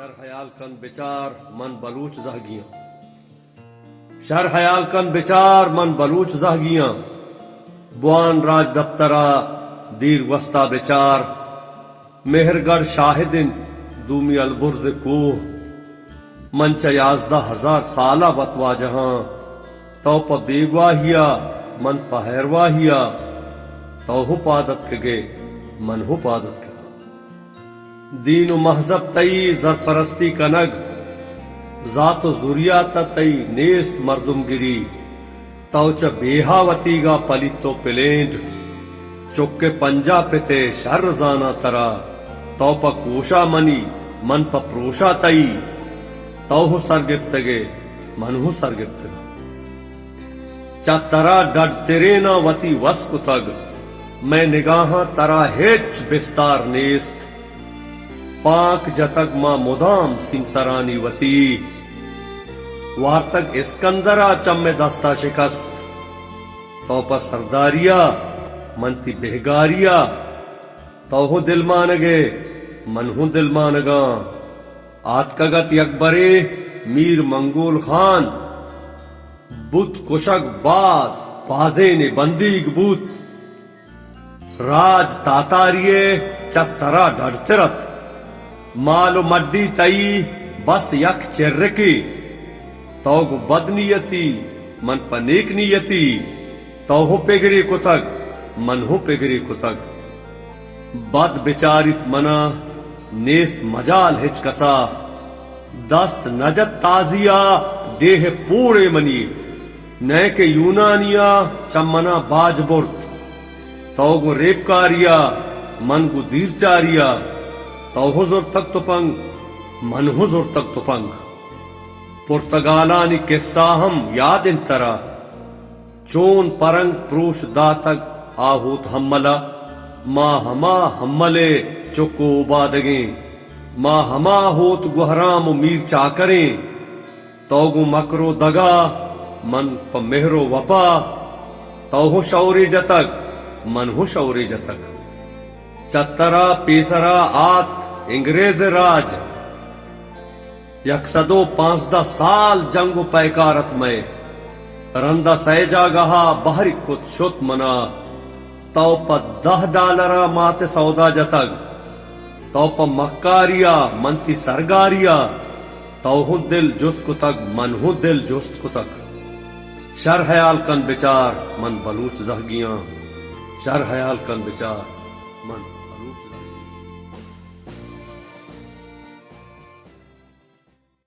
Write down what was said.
شر حیال کن بچار من بلوچ زہگیاں شر حیال کن بچار من بلوچ زہگیاں بوان راج دفترا دیر وسطا بچار مہر گڑھ شاہدن دومی البرز کوہ منچ 11,000 سالہ وطوا جہاں تو پا بیگواہیا من پا حیرواہیا تو ہو پادت کگے من ہو پادت کگا دین و مہذب تئی زرپرستی کنگ ذات و ذریات تئی نیست مردم گری توچ بیہاوتی گا پلیتو پلینڈ چکے پنجا پتے شر زانا ترا تو پا کوشا منی من پا پروشا تئی تو ہو سرگپتگے من ہو سرگپتگا چا ترا ڈڈ تیرینا وتی وس کتگ میں نگاہاں ترا ہیچ بستار نیست پاک جتگ ما مدام سنگسرانی وتی وارتگ اسکندرا چم دستا شکست تو پا سرداریا منتی بہگاریا تو ہو دل مانگے من ہوں دل مانگا آتکگت یکبرے میر منگول خان بت کشک باز بازین بندیگ بوت راج تاتاریے چترا ڈڑترت مال و مڈی تئی بس یک چرکی توگ بد نیتی من پا نیک نیتی تو ہو پگری کتگ من ہو پگری کتگ بد بچارت منا نیست مجال ہچ کسا دست نجت تازیا دیہ پوڑے منی نئے کے یونانیا چمنا باج برت تو گو ریپکاریا من گو دیر چاریا تو حضور تک تو پنگ من حضور تک تو پنگ پرتگالانی قصہ ہم یاد انترا چون پرنگ پروش داتگ آہوت ہملا ما ہما ہملے چکو بادگیں ما ہما ہوت گہرام و میر چاکریں توگو مکرو دگا من پا مہرو وپا تو ہو شوری جتگ من ہو شوری جتگ چترا پیسرا آت انگریز راج 115 سال جنگ و پیکارت میں رندہ سیجا گہا بہری کت شت منا تو پا $10 مات سودا جتگ تو پا مکاریا منتی سرگاریا تو ہوں دل جست کتگ من ہوں دل جست کتگ شر حیال کن بچار من بلوچ زہگیاں شر حیال کن بچار من بلوچ زہگیاں